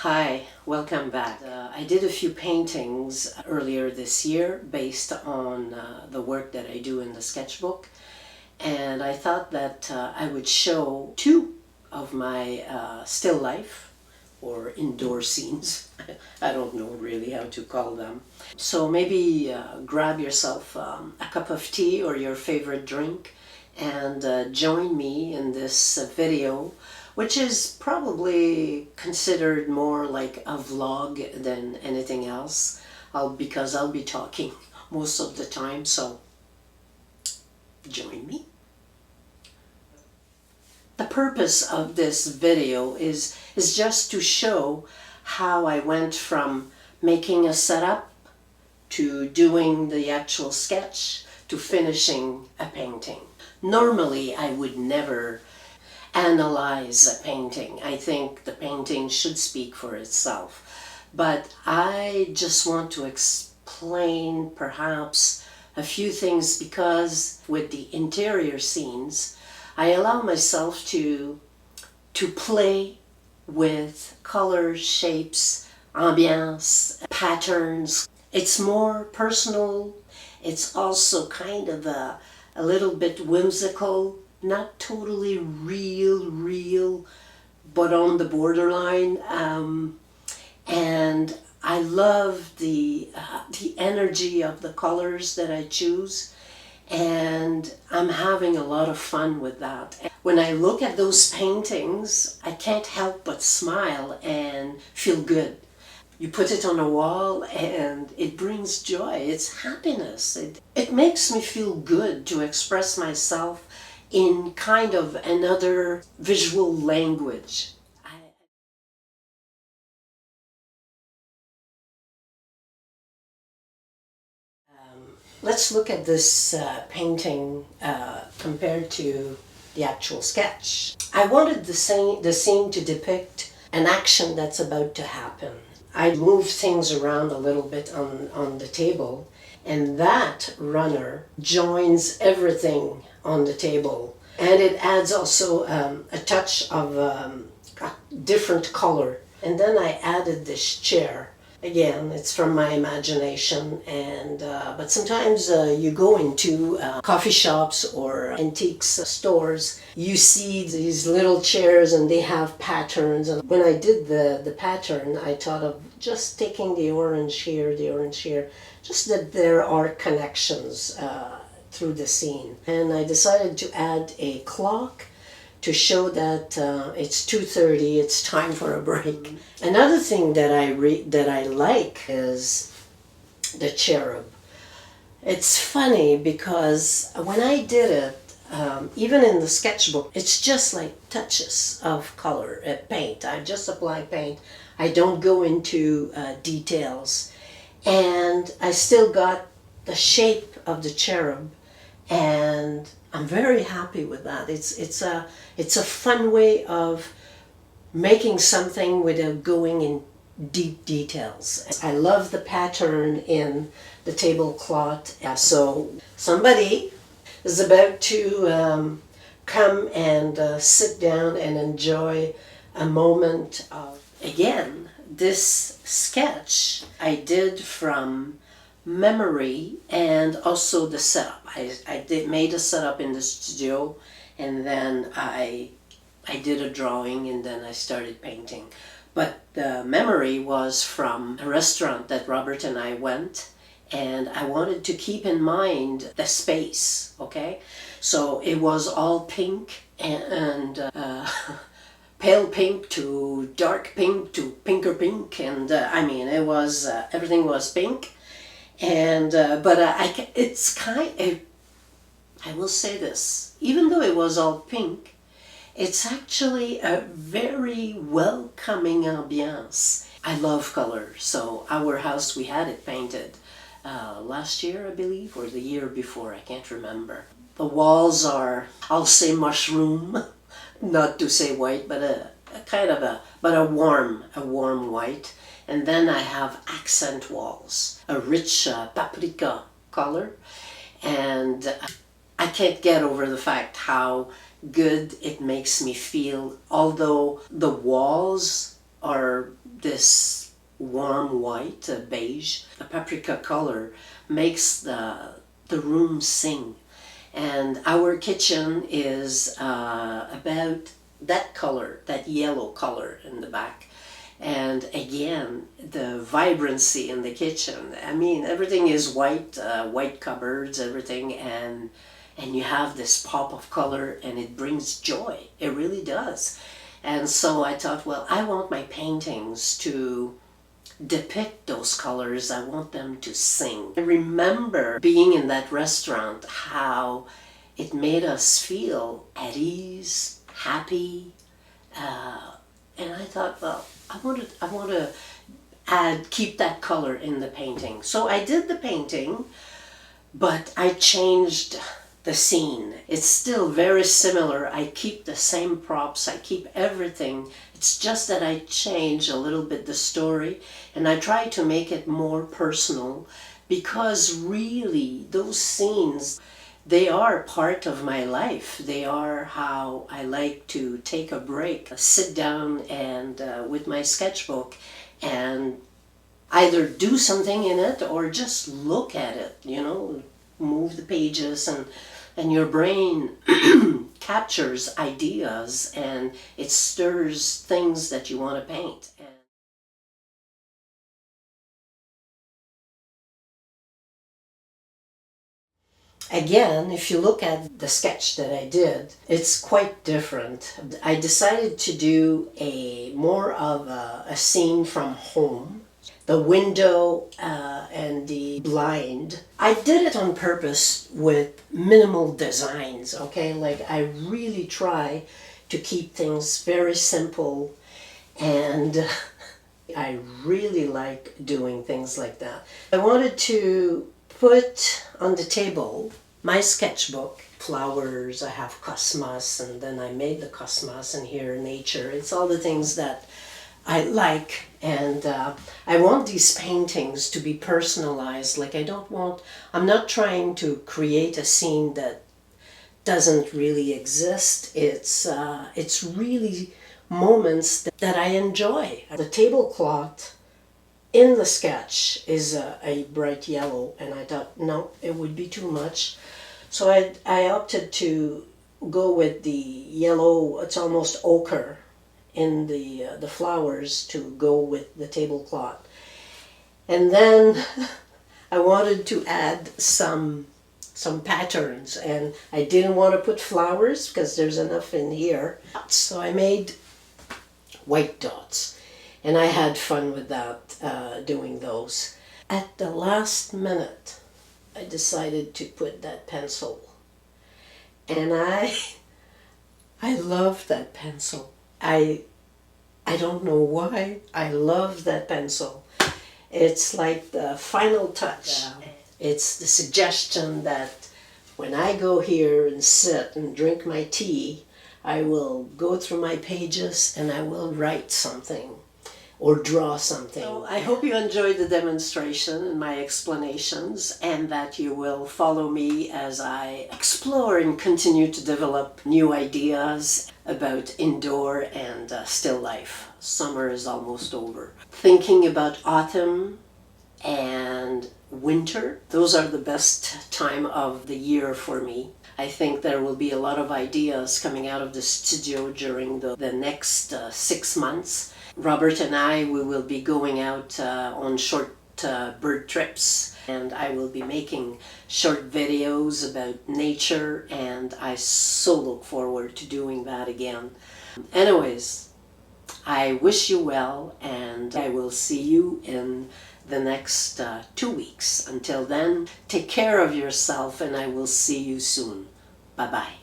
Hi, welcome back. I did a few paintings earlier this year based on the work that I do in the sketchbook, and I thought that I would show two of my still life or indoor scenes. I don't know really how to call them. So maybe grab yourself a cup of tea or your favorite drink and join me in this video, which is probably considered more like a vlog than anything else, because I'll be talking most of the time, so join me. The purpose of this video is just to show how I went from making a setup to doing the actual sketch to finishing a painting. Normally, I would never analyze a painting. I think the painting should speak for itself. But I just want to explain perhaps a few things, because with the interior scenes, I allow myself to play with colors, shapes, ambiance, patterns. It's more personal. It's also kind of a little bit whimsical, not totally real, but on the borderline. And I love the energy of the colors that I choose, and I'm having a lot of fun with that. When I look at those paintings, I can't help but smile and feel good. You put it on a wall and it brings joy. It's happiness. It makes me feel good to express myself in kind of another visual language. Let's look at this painting compared to the actual sketch. I wanted the scene to depict an action that's about to happen. I moved things around a little bit on the table, and that runner joins everything on the table, and it adds also a touch of a different color. And then I added this chair. Again, it's from my imagination, and but sometimes you go into coffee shops or antiques stores, you see these little chairs and they have patterns. And when I did the pattern, I thought of just taking the orange here, just that there are connections through the scene. And I decided to add a clock to show that it's 2:30, it's time for a break. Another thing that I like is the cherub. It's funny because when I did it, even in the sketchbook, it's just like touches of color, paint. I just apply paint. I don't go into details. And I still got the shape of the cherub, and I'm very happy with that. It's a fun way of making something without going in deep details. I love the pattern in the tablecloth. So somebody is about to come and sit down and enjoy a moment of, again, this sketch I did from memory, and also the setup. I made a setup in the studio, and then I did a drawing, and then I started painting. But the memory was from a restaurant that Robert and I went, and I wanted to keep in mind the space, okay? So it was all pink and pale pink to dark pink to pinker pink, and I mean, it was everything was pink. And but it's I will say this, even though it was all pink, it's actually a very welcoming ambiance. I love color, so our house, we had it painted last year, I believe, or the year before, I can't remember. The walls are, I'll say mushroom, not to say white, but a kind of a warm white. And then I have accent walls, a rich paprika color, and I can't get over the fact how good it makes me feel. Although the walls are this warm white, beige. The paprika color makes the room sing. And our kitchen is about that color, that yellow color in the back. And again, the vibrancy in the kitchen. I mean, everything is white, white cupboards, everything, and you have this pop of color, and it brings joy. It really does. And so I thought, well, I want my paintings to depict those colors. I want them to sing. I remember being in that restaurant, how it made us feel at ease, happy, and I thought, well, I want to keep that color in the painting. So I did the painting, but I changed the scene. It's still very similar. I keep the same props. I keep everything. It's just that I change a little bit the story, and I try to make it more personal, because really those scenes, they are part of my life. They are how I like to take a break, sit down and with my sketchbook and either do something in it or just look at it, you know, move the pages, and your brain captures ideas and it stirs things that you want to paint. Again, if you look at the sketch that I did, it's quite different. I decided to do more of a scene from home. The window and the blind. I did it on purpose with minimal designs, okay? Like, I really try to keep things very simple, and I really like doing things like that. I wanted to put on the table my sketchbook, flowers, I have cosmos, and then I made the cosmos, and here nature. It's all the things that I like, and I want these paintings to be personalized. Like, I'm not trying to create a scene that doesn't really exist. It's really moments that I enjoy. The tablecloth in the sketch is a bright yellow, and I thought, no, it would be too much. So I opted to go with the yellow, it's almost ochre, in the flowers to go with the tablecloth. And then I wanted to add some patterns, and I didn't want to put flowers because there's enough in here. So I made white dots, and I had fun with that, doing those. At the last minute, I decided to put that pencil, and I love that pencil. I don't know why. I love that pencil. It's like the final touch. It's the suggestion that when I go here and sit and drink my tea, I will go through my pages and I will write something or draw something. So I hope you enjoyed the demonstration and my explanations, and that you will follow me as I explore and continue to develop new ideas about indoor and still life. Summer is almost over. Thinking about autumn and winter, those are the best time of the year for me. I think there will be a lot of ideas coming out of the studio during the next 6 months. Robert and we will be going out on short bird trips, and I will be making short videos about nature, and I so look forward to doing that again. Anyways, I wish you well, and I will see you in the next 2 weeks. Until then, take care of yourself, and I will see you soon. Bye-bye.